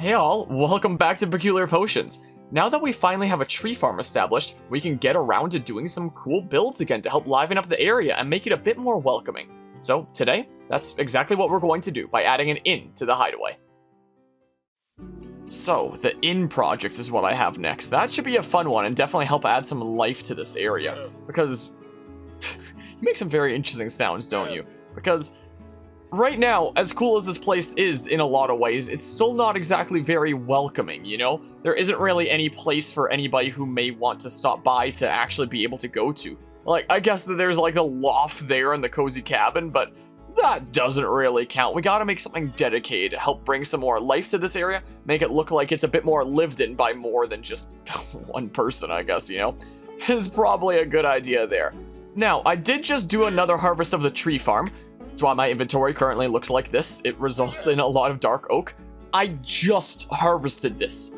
Hey all, welcome back to Peculiar Potions. Now that we finally have a tree farm established, we can get around to doing some cool builds again to help liven up the area and make it a bit more welcoming. So today, that's exactly what we're going to do by adding an inn to the hideaway. So, the inn project is what I have next. That should be a fun one and definitely help add some life to this area. Because you make some very interesting sounds, don't you? Because right now, as cool as this place is in a lot of ways, it's still not exactly very welcoming, you know? There isn't really any place for anybody who may want to stop by to actually be able to go to. Like, I guess that there's like a loft there in the cozy cabin, but that doesn't really count. We gotta make something dedicated to help bring some more life to this area, make it look like it's a bit more lived in by more than just one person, I guess, you know? Is probably a good idea there. Now, I did just do another harvest of the tree farm. That's why my inventory currently looks like this. It results in a lot of dark oak. I just harvested this,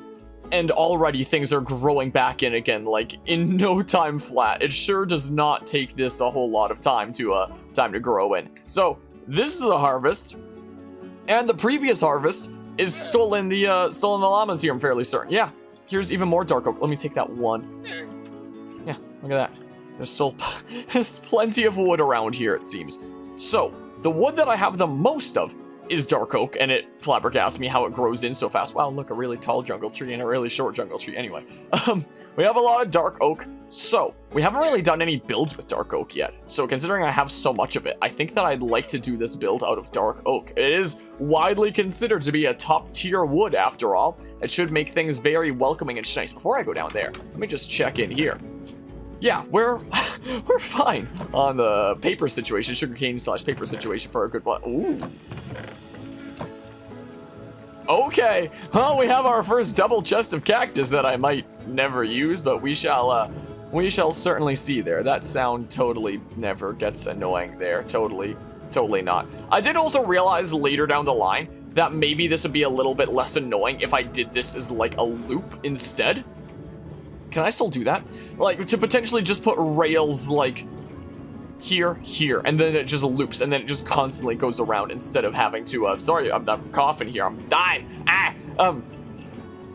and already things are growing back in again, like in no time flat. It sure does not take this a whole lot of time to grow in. So this is a harvest, and the previous harvest is still in the llamas here. I'm fairly certain. Yeah, here's even more dark oak. Let me take that one. Yeah, look at that. There's still there's plenty of wood around here, it seems. So, the wood that I have the most of is dark oak, and it flabbergasts me how it grows in so fast. Wow, look, a really tall jungle tree and a really short jungle tree. Anyway, we have a lot of dark oak, so we haven't really done any builds with dark oak yet. So considering I have so much of it, I think that I'd like to do this build out of dark oak. It is widely considered to be a top tier wood after all. It should make things very welcoming and nice. Before I go down there, let me just check in here. Yeah, we're fine on the paper situation, sugarcane/paper situation for a good one. Ooh. Okay, well, we have our first double chest of cactus that I might never use, but we shall certainly see there. That sound totally never gets annoying there. Totally not. I did also realize later down the line that maybe this would be a little bit less annoying if I did this as like a loop instead. Can I still do that? Like, to potentially just put rails, like, here, and then it just loops, and then it just constantly goes around instead of having to, sorry, I'm coughing here, I'm dying,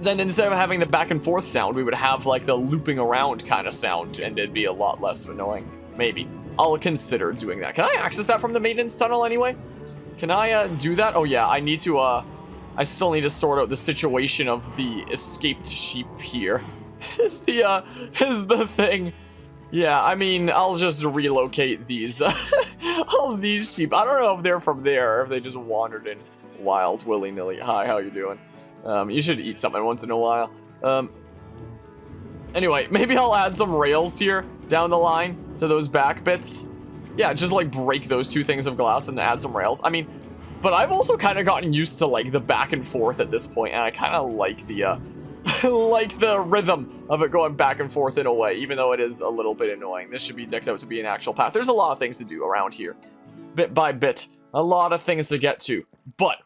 then instead of having the back and forth sound, we would have, like, the looping around kind of sound, and it'd be a lot less annoying. Maybe. I'll consider doing that. Can I access that from the maintenance tunnel anyway? Can I, do that? Oh, yeah, I need to, I still need to sort out the situation of the escaped sheep here. Is the thing. Yeah, I mean, I'll just relocate these, all of these sheep. I don't know if they're from there, or if they just wandered in wild, willy-nilly. Hi, how you doing? You should eat something once in a while. Anyway, maybe I'll add some rails here down the line to those back bits. Yeah, just like break those two things of glass and add some rails. I mean, but I've also kind of gotten used to like the back and forth at this point, and I kind of like the, like the rhythm of it going back and forth in a way, even though it is a little bit annoying. This should be decked out to be an actual path. There's a lot of things to do around here, bit by bit. A lot of things to get to, but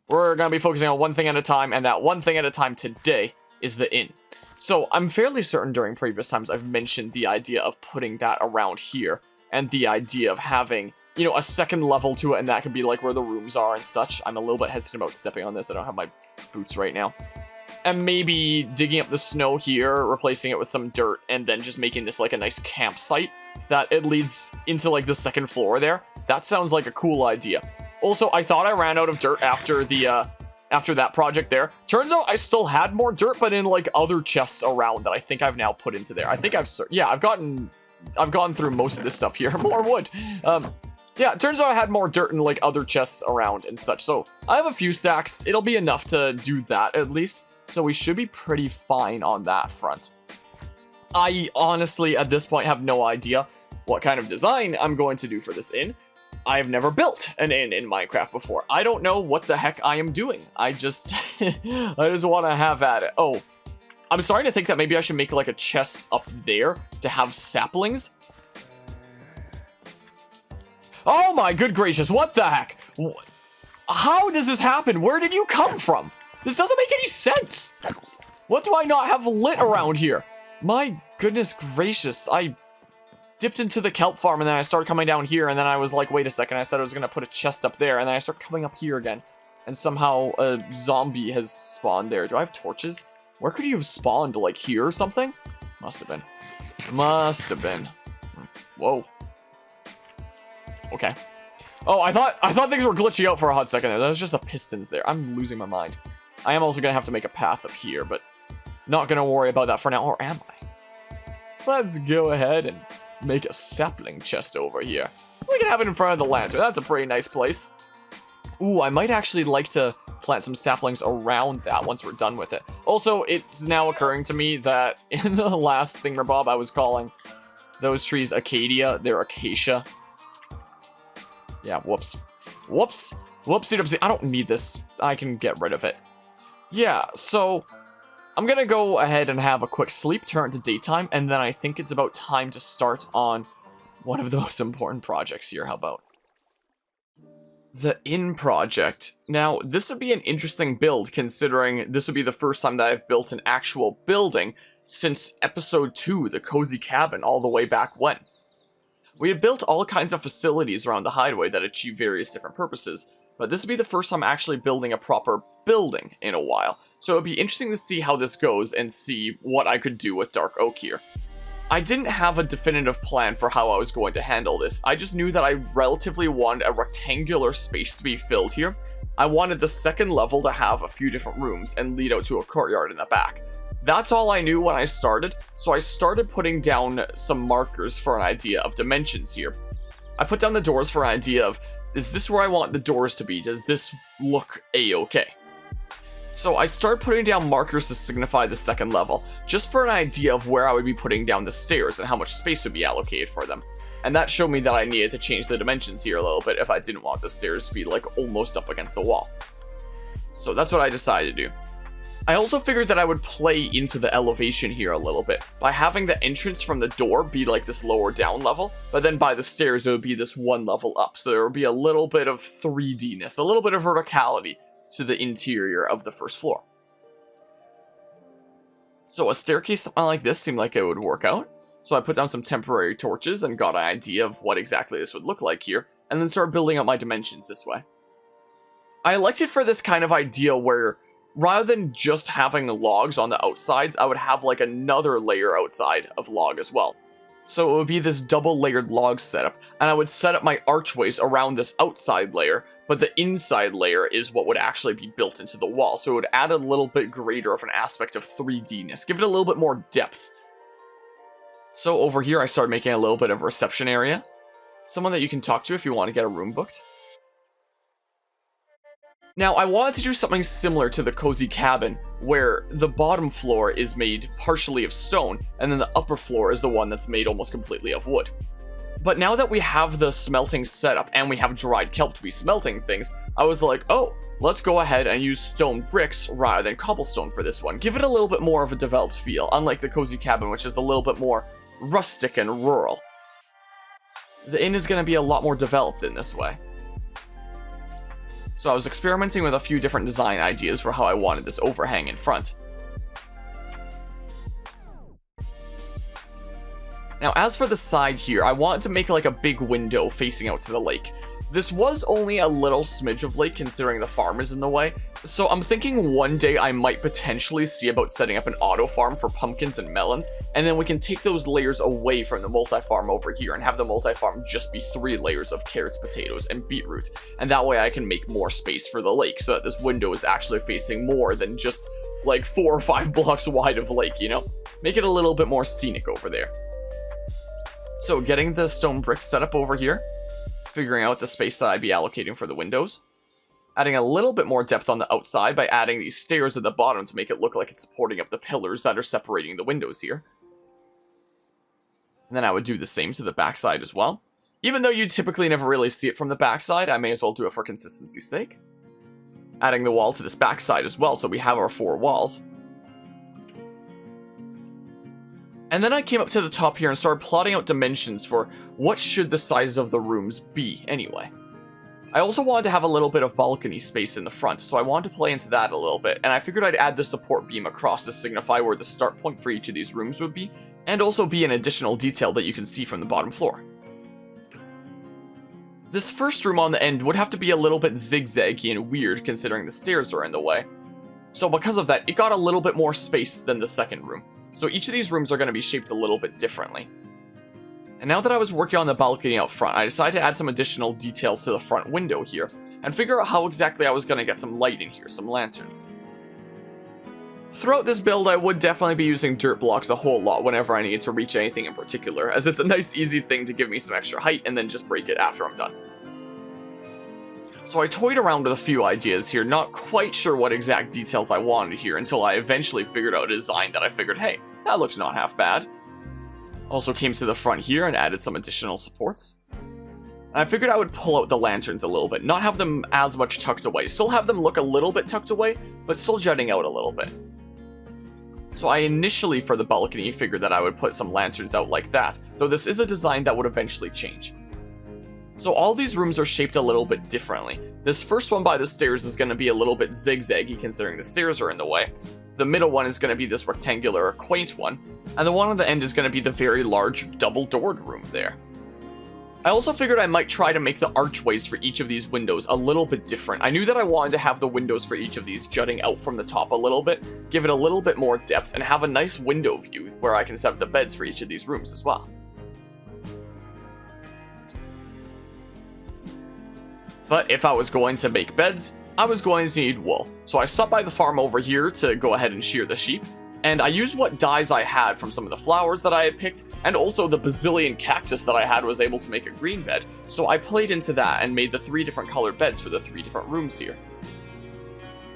we're going to be focusing on one thing at a time, and that one thing at a time today is the inn. So I'm fairly certain during previous times I've mentioned the idea of putting that around here, and the idea of having, you know, a second level to it, and that could be like where the rooms are and such. I'm a little bit hesitant about stepping on this. I don't have my boots right now. And maybe digging up the snow here, replacing it with some dirt, and then just making this like a nice campsite that it leads into like the second floor there. That sounds like a cool idea. Also, I thought I ran out of dirt after the after that project there. Turns out I still had more dirt, but in like other chests around that I think I've now put into there. I think I've gone through most of this stuff here. More wood. Yeah, it turns out I had more dirt in like other chests around and such. So I have a few stacks. It'll be enough to do that at least. So we should be pretty fine on that front. I honestly, at this point, have no idea what kind of design I'm going to do for this inn. I've never built an inn in Minecraft before. I don't know what the heck I am doing. I just want to have at it. Oh, I'm starting to think that maybe I should make like a chest up there to have saplings. Oh my good gracious, what the heck? How does this happen? Where did you come from? This doesn't make any sense. What do I not have lit around here? My goodness gracious. I dipped into the kelp farm and then I started coming down here and then I was like, wait a second. I said I was going to put a chest up there and then I started coming up here again. and somehow a zombie has spawned there. Do I have torches? Where could you have spawned? Like here or something? Must have been. Must have been. Whoa. Okay. Oh, I thought things were glitching out for a hot second there. That was just the pistons there. I'm losing my mind. I am also gonna have to make a path up here, but not gonna worry about that for now, or am I? Let's go ahead and make a sapling chest over here. We can have it in front of the lantern. That's a pretty nice place. Ooh, I might actually like to plant some saplings around that once we're done with it. Also, it's now occurring to me that in the last thingamabob I was calling those trees Acadia, they're Acacia. Yeah, whoops. Whoops. Whoopsie doopsie. I don't need this. I can get rid of it. Yeah, so I'm gonna go ahead and have a quick sleep, turn it to daytime, and then I think it's about time to start on one of the most important projects here. How about the inn project? Now, this would be an interesting build, considering this would be the first time that I've built an actual building since episode 2, the cozy cabin, all the way back when. We had built all kinds of facilities around the hideaway that achieve various different purposes, but this would be the first time actually building a proper building in a while, so it would be interesting to see how this goes and see what I could do with dark oak here. I didn't have a definitive plan for how I was going to handle this. I just knew that I relatively wanted a rectangular space to be filled here. I wanted the second level to have a few different rooms and lead out to a courtyard in the back. That's all I knew when I started, so I started putting down some markers for an idea of dimensions here. I put down the doors for an idea of, is this where I want the doors to be? Does this look a-okay? So I started putting down markers to signify the second level, just for an idea of where I would be putting down the stairs and how much space would be allocated for them. And that showed me that I needed to change the dimensions here a little bit if I didn't want the stairs to be like almost up against the wall. So that's what I decided to do. I also figured that I would play into the elevation here a little bit, by having the entrance from the door be like this lower down level, but then by the stairs it would be this one level up, so there would be a little bit of 3D-ness, a little bit of verticality to the interior of the first floor. So a staircase something like this seemed like it would work out, so I put down some temporary torches and got an idea of what exactly this would look like here, and then started building up my dimensions this way. I elected for this kind of idea where rather than just having logs on the outsides, I would have like another layer outside of log as well. So it would be this double layered log setup, and I would set up my archways around this outside layer, but the inside layer is what would actually be built into the wall, so it would add a little bit greater of an aspect of 3D-ness, give it a little bit more depth. So over here I started making a little bit of a reception area, someone that you can talk to if you want to get a room booked. Now, I wanted to do something similar to the cozy cabin, where the bottom floor is made partially of stone, and then the upper floor is the one that's made almost completely of wood. But now that we have the smelting setup, and we have dried kelp to be smelting things, I was like, oh, let's go ahead and use stone bricks rather than cobblestone for this one. Give it a little bit more of a developed feel, unlike the cozy cabin, which is a little bit more rustic and rural. The inn is going to be a lot more developed in this way. So I was experimenting with a few different design ideas for how I wanted this overhang in front. Now, as for the side here, I wanted to make like a big window facing out to the lake. This was only a little smidge of lake considering the farm is in the way, so I'm thinking one day I might potentially see about setting up an auto farm for pumpkins and melons, and then we can take those layers away from the multi-farm over here and have the multi-farm just be 3 layers of carrots, potatoes, and beetroot, and that way I can make more space for the lake so that this window is actually facing more than just like 4 or 5 blocks wide of lake, you know? Make it a little bit more scenic over there. So getting the stone bricks set up over here, figuring out the space that I'd be allocating for the windows, adding a little bit more depth on the outside by adding these stairs at the bottom to make it look like it's supporting up the pillars that are separating the windows here. And then I would do the same to the backside as well. Even though you typically never really see it from the backside, I may as well do it for consistency's sake. Adding the wall to this backside as well, so we have our 4 walls. And then I came up to the top here and started plotting out dimensions for what should the sizes of the rooms be anyway. I also wanted to have a little bit of balcony space in the front, so I wanted to play into that a little bit, and I figured I'd add the support beam across to signify where the start point for each of these rooms would be, and also be an additional detail that you can see from the bottom floor. This first room on the end would have to be a little bit zigzaggy and weird considering the stairs are in the way. So because of that, it got a little bit more space than the second room. So each of these rooms are going to be shaped a little bit differently. And now that I was working on the balcony out front, I decided to add some additional details to the front window here, and figure out how exactly I was going to get some light in here, some lanterns. Throughout this build, I would definitely be using dirt blocks a whole lot whenever I needed to reach anything in particular, as it's a nice easy thing to give me some extra height and then just break it after I'm done. So I toyed around with a few ideas here, not quite sure what exact details I wanted here until I eventually figured out a design that I figured, hey, that looks not half bad. Also came to the front here and added some additional supports. And I figured I would pull out the lanterns a little bit, not have them as much tucked away, still have them look a little bit tucked away, but still jutting out a little bit. So I initially, for the balcony, figured that I would put some lanterns out like that, though this is a design that would eventually change. So all these rooms are shaped a little bit differently. This first one by the stairs is going to be a little bit zigzaggy considering the stairs are in the way. The middle one is going to be this rectangular, quaint one, and the one on the end is going to be the very large, double-doored room there. I also figured I might try to make the archways for each of these windows a little bit different. I knew that I wanted to have the windows for each of these jutting out from the top a little bit, give it a little bit more depth, and have a nice window view where I can set up the beds for each of these rooms as well. But if I was going to make beds, I was going to need wool. So I stopped by the farm over here to go ahead and shear the sheep, and I used what dyes I had from some of the flowers that I had picked, and also the bazillion cactus that I had was able to make a green bed, so I played into that and made the 3 different colored beds for the 3 different rooms here.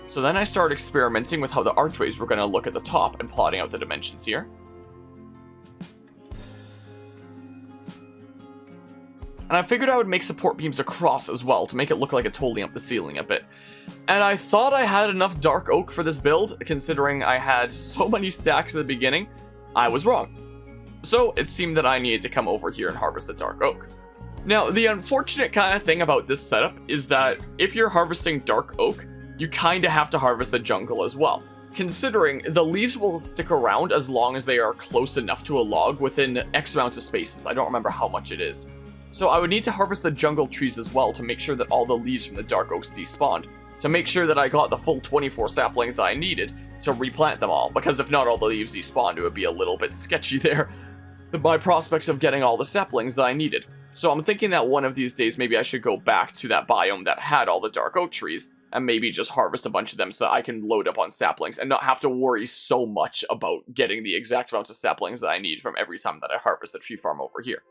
So then I started experimenting with how the archways were going to look at the top and plotting out the dimensions here. And I figured I would make support beams across as well to make it look like it's holding up the ceiling a bit. And I thought I had enough dark oak for this build, considering I had so many stacks at the beginning. I was wrong. So it seemed that I needed to come over here and harvest the dark oak. Now, the unfortunate kind of thing about this setup is that if you're harvesting dark oak, you kind of have to harvest the jungle as well, considering the leaves will stick around as long as they are close enough to a log within X amount of spaces. I don't remember how much it is. So I would need to harvest the jungle trees as well to make sure that all the leaves from the dark oaks despawned, to make sure that I got the full 24 saplings that I needed to replant them all, because if not all the leaves despawned, it would be a little bit sketchy there. My prospects of getting all the saplings that I needed. So I'm thinking that one of these days maybe I should go back to that biome that had all the dark oak trees, and maybe just harvest a bunch of them so that I can load up on saplings and not have to worry so much about getting the exact amounts of saplings that I need from every time that I harvest the tree farm over here.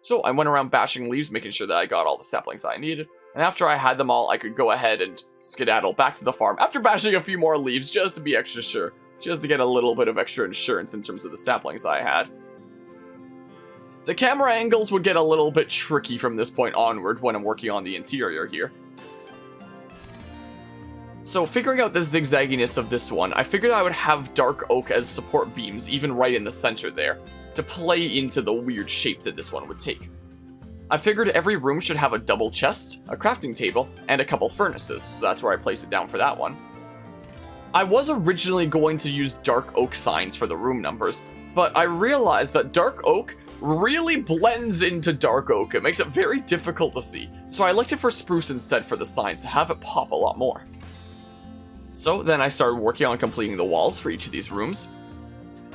So I went around bashing leaves, making sure that I got all the saplings I needed, and after I had them all, I could go ahead and skedaddle back to the farm after bashing a few more leaves just to be extra sure, just to get a little bit of extra insurance in terms of the saplings I had. The camera angles would get a little bit tricky from this point onward when I'm working on the interior here. So figuring out the zigzagginess of this one, I figured I would have dark oak as support beams even right in the center there, to play into the weird shape that this one would take. I figured every room should have a double chest, a crafting table, and a couple furnaces, so that's where I placed it down for that one. I was originally going to use dark oak signs for the room numbers, but I realized that dark oak really blends into dark oak. It makes it very difficult to see, so I elected for spruce instead for the signs to have it pop a lot more. So then I started working on completing the walls for each of these rooms.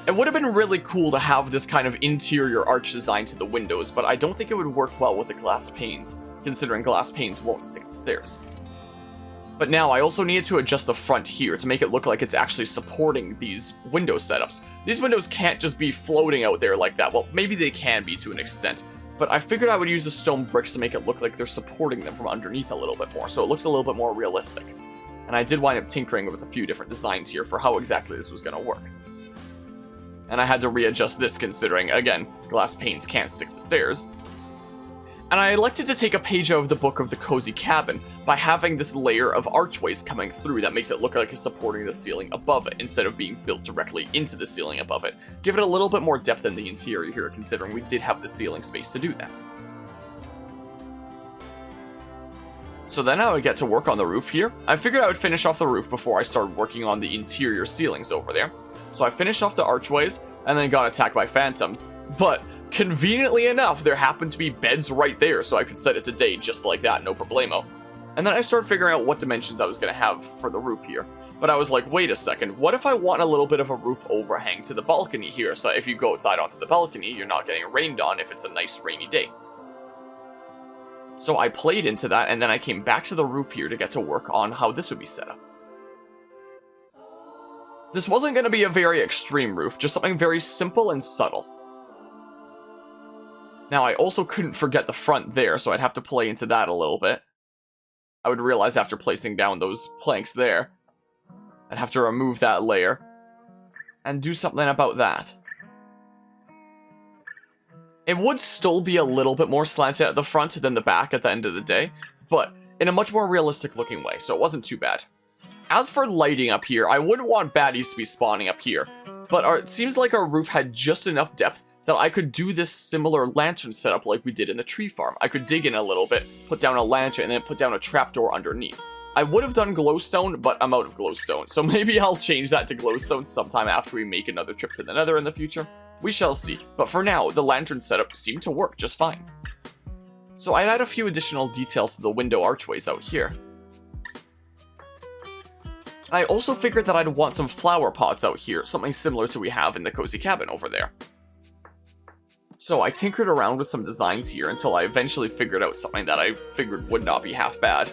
It would have been really cool to have this kind of interior arch design to the windows, but I don't think it would work well with the glass panes, considering glass panes won't stick to stairs. But now I also needed to adjust the front here to make it look like it's actually supporting these window setups. These windows can't just be floating out there like that. Well, maybe they can be to an extent, but I figured I would use the stone bricks to make it look like they're supporting them from underneath a little bit more, so it looks a little bit more realistic. And I did wind up tinkering with a few different designs here for how exactly this was going to work. And I had to readjust this considering, again, glass panes can't stick to stairs. And I elected to take a page out of the book of the Cozy Cabin by having this layer of archways coming through that makes it look like it's supporting the ceiling above it instead of being built directly into the ceiling above it. Give it a little bit more depth in the interior here considering we did have the ceiling space to do that. So then I would get to work on the roof here. I figured I would finish off the roof before I started working on the interior ceilings over there. So I finished off the archways, and then got attacked by phantoms. But conveniently enough, there happened to be beds right there, so I could set it to day just like that, no problemo. And then I started figuring out what dimensions I was going to have for the roof here. But I was like, wait a second, what if I want a little bit of a roof overhang to the balcony here, so that if you go outside onto the balcony, you're not getting rained on if it's a nice rainy day. So I played into that, and then I came back to the roof here to get to work on how this would be set up. This wasn't going to be a very extreme roof, just something very simple and subtle. Now, I also couldn't forget the front there, so I'd have to play into that a little bit. I would realize after placing down those planks there, I'd have to remove that layer and do something about that. It would still be a little bit more slanted at the front than the back at the end of the day, but in a much more realistic looking way, so it wasn't too bad. As for lighting up here, I wouldn't want baddies to be spawning up here, but it seems like our roof had just enough depth that I could do this similar lantern setup like we did in the tree farm. I could dig in a little bit, put down a lantern, and then put down a trapdoor underneath. I would have done glowstone, but I'm out of glowstone, so maybe I'll change that to glowstone sometime after we make another trip to the Nether in the future. We shall see, but for now, the lantern setup seemed to work just fine. So I'd add a few additional details to the window archways out here. And I also figured that I'd want some flower pots out here, something similar to what we have in the cozy cabin over there. So I tinkered around with some designs here until I eventually figured out something that I figured would not be half bad.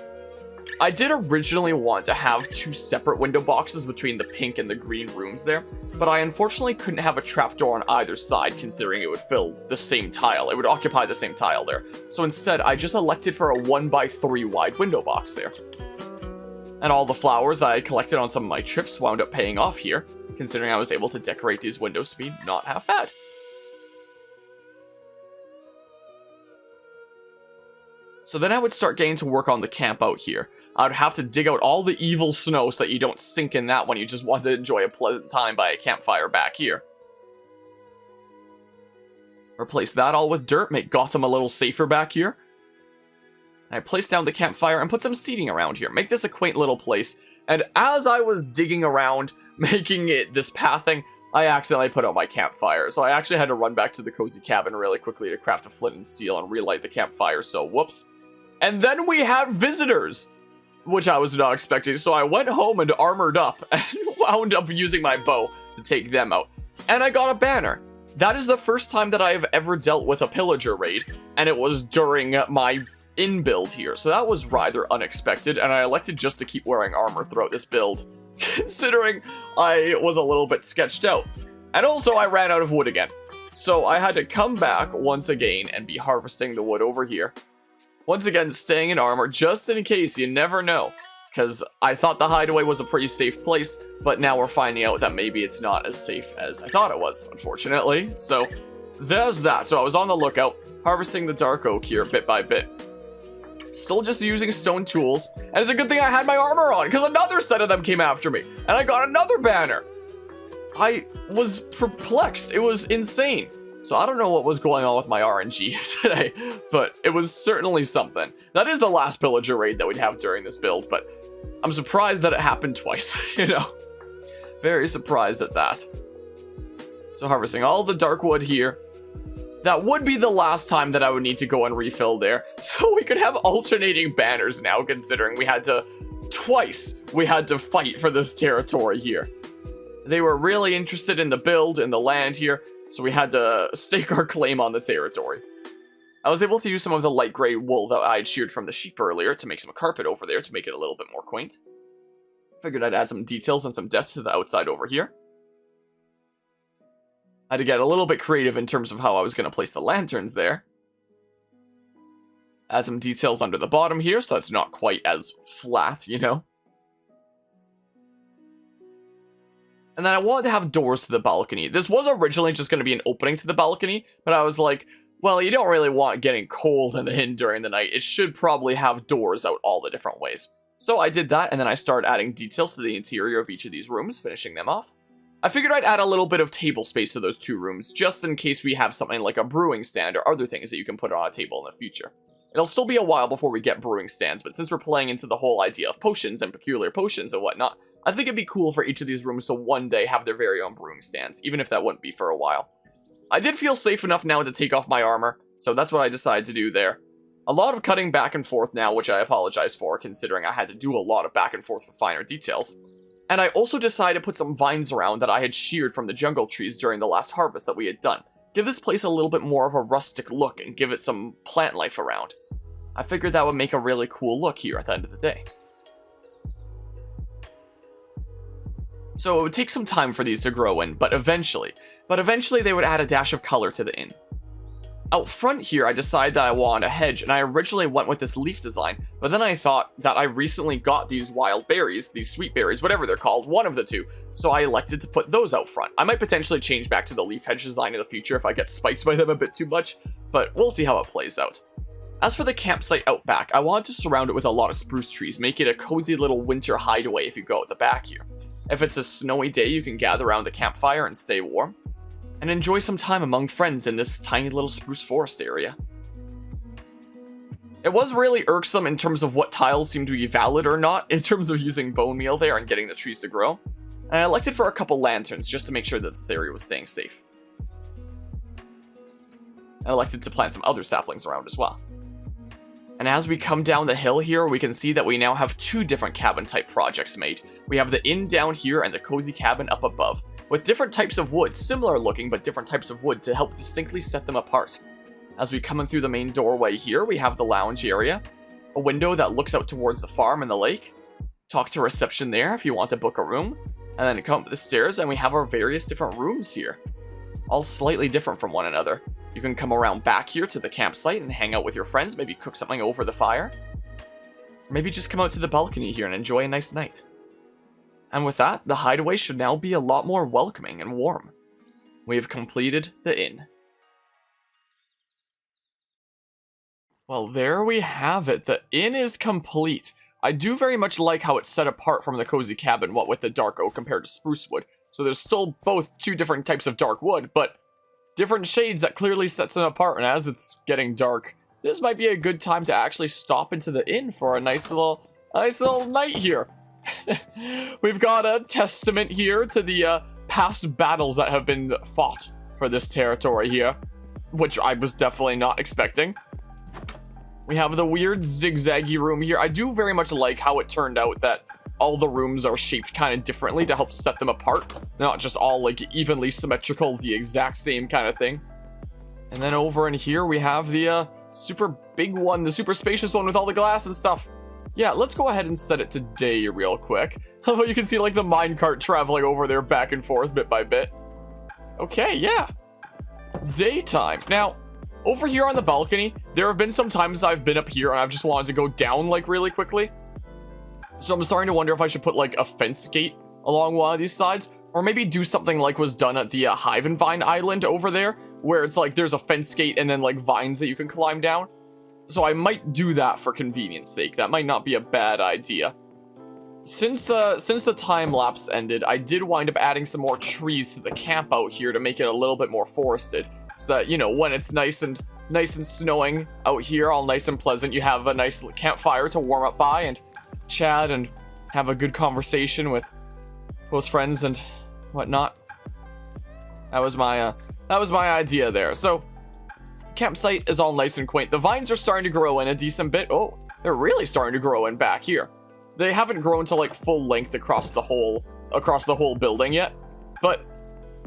I did originally want to have two separate window boxes between the pink and the green rooms there, but I unfortunately couldn't have a trapdoor on either side considering it would fill the same tile. It would occupy the same tile there. So instead, I just elected for a 1x3 wide window box there. And all the flowers that I collected on some of my trips wound up paying off here, considering I was able to decorate these windows to be not half bad. So then I would start getting to work on the camp out here. I would have to dig out all the evil snow so that you don't sink in that when you just want to enjoy a pleasant time by a campfire back here. Replace that all with dirt, make Gotham a little safer back here. I placed down the campfire and put some seating around here, make this a quaint little place. And as I was digging around, making it this pathing, I accidentally put out my campfire. So I actually had to run back to the cozy cabin really quickly to craft a flint and steel and relight the campfire, so whoops. And then we had visitors, which I was not expecting. So I went home and armored up and wound up using my bow to take them out. And I got a banner. That is the first time that I have ever dealt with a pillager raid, and it was during my in-build here. So that was rather unexpected, and I elected just to keep wearing armor throughout this build, considering I was a little bit sketched out. And also I ran out of wood again. So I had to come back once again and be harvesting the wood over here. Once again, staying in armor, just in case, you never know. Because I thought the hideaway was a pretty safe place, but now we're finding out that maybe it's not as safe as I thought it was, unfortunately. So, there's that. So I was on the lookout, harvesting the dark oak here bit by bit. Still just using stone tools, and it's a good thing I had my armor on, because another set of them came after me, and I got another banner. I was perplexed. It was insane. So I don't know what was going on with my RNG today, but it was certainly something. That is the last pillager raid that we'd have during this build, but I'm surprised that it happened twice, you know? Very surprised at that. So harvesting all the dark wood here. That would be the last time that I would need to go and refill there. So we could have alternating banners now, considering we had to fight for this territory here. They were really interested in the build and the land here, so we had to stake our claim on the territory. I was able to use some of the light gray wool that I had sheared from the sheep earlier to make some carpet over there to make it a little bit more quaint. Figured I'd add some details and some depth to the outside over here. I had to get a little bit creative in terms of how I was going to place the lanterns there. Add some details under the bottom here so that's not quite as flat, you know? And then I wanted to have doors to the balcony. This was originally just going to be an opening to the balcony, but I was like, well, you don't really want getting cold in the inn during the night. It should probably have doors out all the different ways. So I did that, and then I started adding details to the interior of each of these rooms, finishing them off. I figured I'd add a little bit of table space to those two rooms, just in case we have something like a brewing stand or other things that you can put on a table in the future. It'll still be a while before we get brewing stands, but since we're playing into the whole idea of potions and peculiar potions and whatnot, I think it'd be cool for each of these rooms to one day have their very own brewing stands, even if that wouldn't be for a while. I did feel safe enough now to take off my armor, so that's what I decided to do there. A lot of cutting back and forth now, which I apologize for, considering I had to do a lot of back and forth for finer details. And I also decided to put some vines around that I had sheared from the jungle trees during the last harvest that we had done. Give this place a little bit more of a rustic look and give it some plant life around. I figured that would make a really cool look here at the end of the day. So it would take some time for these to grow in, but eventually they would add a dash of color to the inn. Out front here, I decided that I wanted a hedge, and I originally went with this leaf design, but then I thought that I recently got these wild berries, these sweet berries, whatever they're called, one of the two, so I elected to put those out front. I might potentially change back to the leaf hedge design in the future if I get spiked by them a bit too much, but we'll see how it plays out. As for the campsite out back, I wanted to surround it with a lot of spruce trees, make it a cozy little winter hideaway if you go out the back here. If it's a snowy day, you can gather around the campfire and stay warm, and enjoy some time among friends in this tiny little spruce forest area. It was really irksome in terms of what tiles seem to be valid or not, in terms of using bone meal there and getting the trees to grow, and I elected for a couple lanterns just to make sure that this area was staying safe. I elected to plant some other saplings around as well. And as we come down the hill here, we can see that we now have two different cabin type projects made. We have the inn down here and the cozy cabin up above, with different types of wood, similar looking but different types of wood to help distinctly set them apart. As we come in through the main doorway here, we have the lounge area, a window that looks out towards the farm and the lake, talk to reception there if you want to book a room, and then come up the stairs and we have our various different rooms here, all slightly different from one another. You can come around back here to the campsite and hang out with your friends, maybe cook something over the fire, or maybe just come out to the balcony here and enjoy a nice night. And with that, the hideaway should now be a lot more welcoming and warm. We have completed the inn. Well, there we have it. The inn is complete. I do very much like how it's set apart from the cozy cabin, what with the dark oak compared to spruce wood. So there's still both two different types of dark wood, but different shades that clearly sets them apart. And as it's getting dark, this might be a good time to actually stop into the inn for a nice little night here. We've got a testament here to the past battles that have been fought for this territory here, which I was definitely not expecting. We have the weird zigzaggy room here. I do very much like how it turned out that all the rooms are shaped kind of differently to help set them apart. They're not just all like evenly symmetrical, the exact same kind of thing. And then over in here we have the super big one, the super spacious one with all the glass and stuff. Yeah, let's go ahead and set it to day real quick. Although you can see like the minecart traveling over there back and forth bit by bit. Okay, yeah. Daytime. Now, over here on the balcony, there have been some times I've been up here and I've just wanted to go down like really quickly. So I'm starting to wonder if I should put like a fence gate along one of these sides, or maybe do something like was done at the Hive and Vine Island over there, where it's like there's a fence gate and then like vines that you can climb down. So I might do that for convenience sake. That might not be a bad idea. Since the time lapse ended, I did wind up adding some more trees to the camp out here to make it a little bit more forested, so that, you know, when it's nice and snowing out here, all nice and pleasant, you have a nice campfire to warm up by and chat and have a good conversation with close friends and whatnot. That was my idea there. So campsite is all nice and quaint. The vines are starting to grow in a decent bit. Oh, they're really starting to grow in back here. They haven't grown to like full length across the whole building yet, but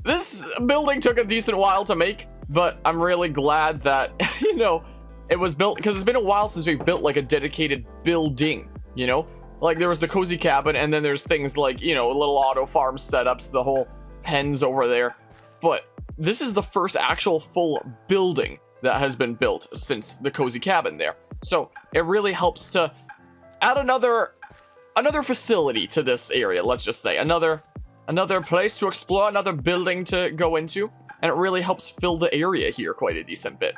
this building took a decent while to make. But I'm really glad that, you know, it was built, because it's been a while since we've built like a dedicated building, you know? Like there was the cozy cabin, and then there's things like, you know, little auto farm setups, the whole pens over there. But this is the first actual full building that has been built since the cozy cabin there. So it really helps to add another facility to this area, let's just say. Another place to explore, another building to go into. And it really helps fill the area here quite a decent bit.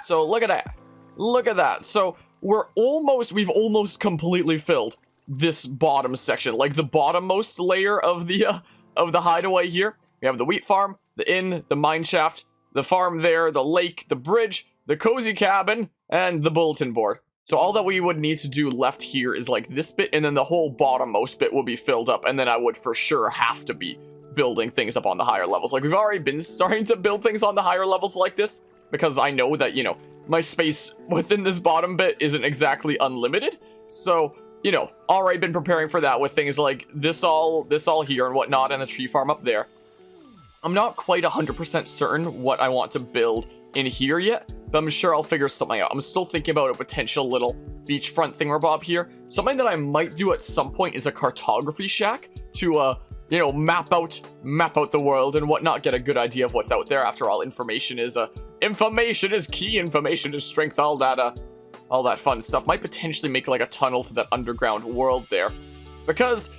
So look at that. Look at that. So we've almost completely filled this bottom section, like the bottommost layer of the hideaway here. We have the wheat farm, the inn, the mine shaft, the farm there, the lake, the bridge, the cozy cabin, and the bulletin board. So all that we would need to do left here is like this bit, and then the whole bottommost bit will be filled up, and then I would for sure have to be building things up on the higher levels. Like, we've already been starting to build things on the higher levels like this, because I know that, you know, my space within this bottom bit isn't exactly unlimited. So, you know, already been preparing for that with things like this all here and whatnot, and the tree farm up there. I'm not quite 100% certain what I want to build in here yet, but I'm sure I'll figure something out. I'm still thinking about a potential little beachfront thingamabob here. Something that I might do at some point is a cartography shack to, you know, map out the world and whatnot, get a good idea of what's out there. After all, information is key, information is strength, all that fun stuff. Might potentially make like a tunnel to that underground world there, because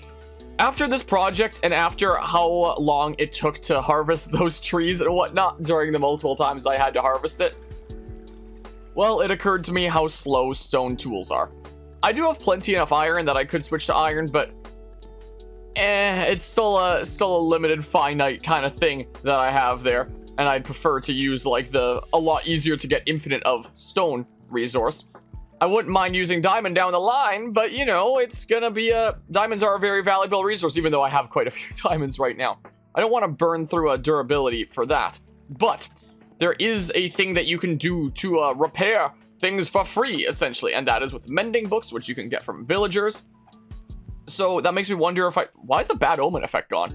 after this project and after how long it took to harvest those trees and whatnot during the multiple times I had to harvest it, well, it occurred to me how slow stone tools are. I do have plenty enough iron that I could switch to iron, but it's still a limited, finite kind of thing that I have there, and I'd prefer to use like a lot easier to get infinite of stone resource. I wouldn't mind using diamond down the line, but you know, it's gonna be diamonds are a very valuable resource, even though I have quite a few diamonds right now. I don't want to burn through a durability for that, but there is a thing that you can do to repair things for free, essentially, and that is with mending books, which you can get from villagers. So that makes me wonder why is the bad omen effect gone?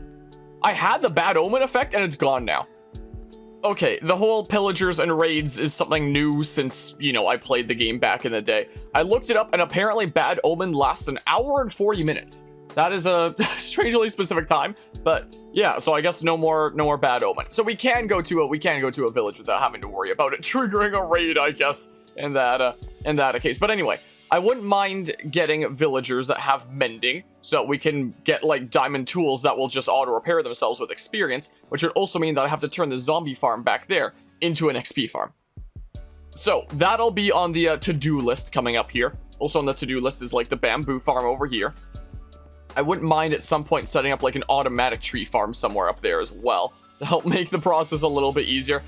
I had the bad omen effect and it's gone now. Okay, the whole pillagers and raids is something new since, you know, I played the game back in the day. I looked it up and apparently bad omen lasts an hour and 40 minutes. That is a strangely specific time, but yeah, so I guess no more bad omen. So we can go to a village without having to worry about it triggering a raid, I guess, in that case. But anyway, I wouldn't mind getting villagers that have mending, so we can get like diamond tools that will just auto repair themselves with experience, which would also mean that I have to turn the zombie farm back there into an XP farm. So that'll be on the to-do list coming up here. Also on the to-do list is like the bamboo farm over here. I wouldn't mind at some point setting up like an automatic tree farm somewhere up there as well to help make the process a little bit easier.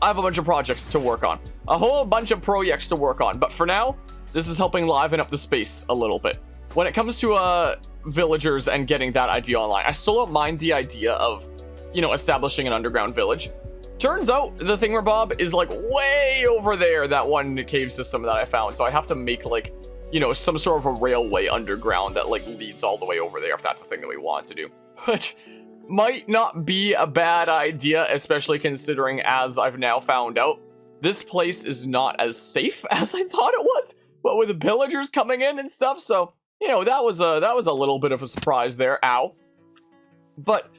I have a bunch of projects to work on, a whole bunch of projects to work on, but for now, this is helping liven up the space a little bit. When it comes to villagers and getting that idea online, I still don't mind the idea of, you know, establishing an underground village. Turns out the thingamabob is like way over there, that one cave system that I found, so I have to make like, you know, some sort of a railway underground that like leads all the way over there if that's a thing that we want to do. Which might not be a bad idea, especially considering, as I've now found out, this place is not as safe as I thought it was. But with the pillagers coming in and stuff, so, you know, that was a little bit of a surprise there. Ow. But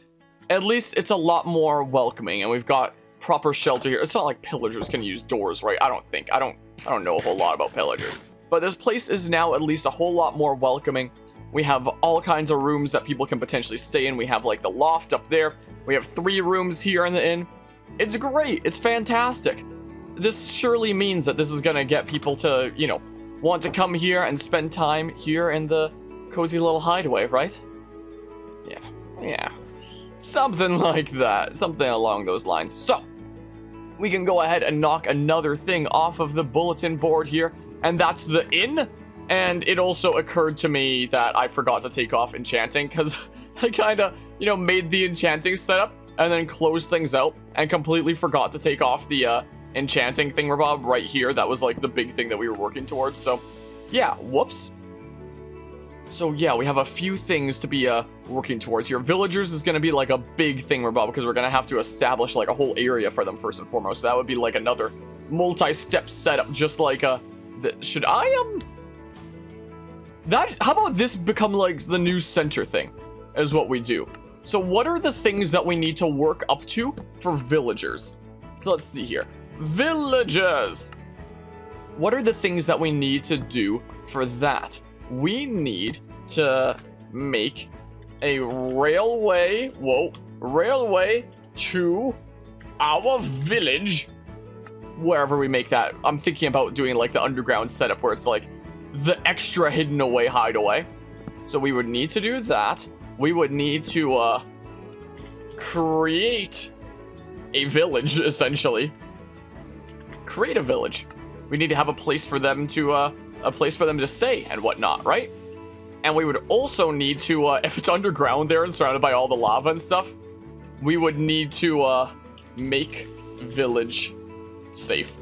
at least it's a lot more welcoming, and we've got proper shelter here. It's not like pillagers can use doors, right? I don't think. I don't know a whole lot about pillagers. But this place is now at least a whole lot more welcoming. We have all kinds of rooms that people can potentially stay in. We have like the loft up there. We have 3 rooms here in the inn. It's great. It's fantastic. This surely means that this is gonna get people to, you know, want to come here and spend time here in the cozy little hideaway, right? Yeah. Something like that. Something along those lines. So, we can go ahead and knock another thing off of the bulletin board here, and that's the inn. And it also occurred to me that I forgot to take off enchanting, because I kind of, you know, made the enchanting setup and then closed things out and completely forgot to take off the enchanting thingamabob right here. That was like the big thing that we were working towards. So yeah, whoops. So yeah, we have a few things to be working towards here. Villagers is going to be like a big thingamabob because we're going to have to establish like a whole area for them first and foremost. So that would be like another multi-step setup, just like should I how about this become like the new center thing is what we do. So what are the things that we need to work up to for villagers? So let's see here. Villagers! What are the things that we need to do for that? We need to make a railway, railway to our village, wherever we make that. I'm thinking about doing like the underground setup where it's like the extra hidden away hideaway. So we would need to do that. We would need to create a village, essentially. Create a village. We need to have a place for them to stay and whatnot, right? And we would also need to, if it's underground there and surrounded by all the lava and stuff, we would need to make village safe.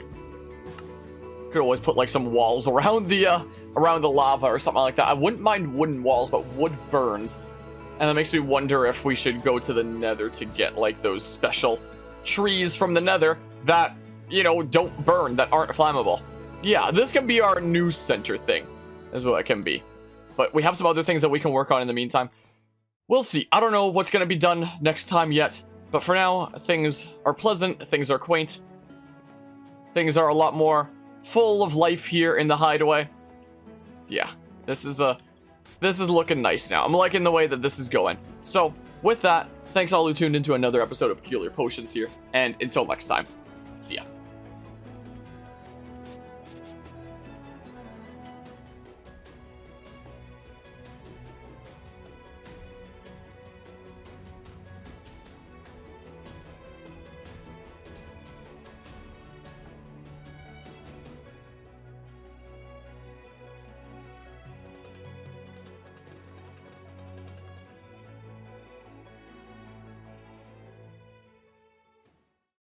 Could always put like some walls around the lava or something like that. I wouldn't mind wooden walls, but wood burns. And that makes me wonder if we should go to the nether to get like those special trees from the nether that, you know, don't burn, that aren't flammable. Yeah, this can be our news center thing, is what it can be. But we have some other things that we can work on in the meantime. We'll see. I don't know what's going to be done next time yet. But for now, things are pleasant, things are quaint. Things are a lot more full of life here in the hideaway. Yeah, this is looking nice now. I'm liking the way that this is going. So, with that, thanks all who tuned into another episode of Peculiar Potions here. And until next time, see ya.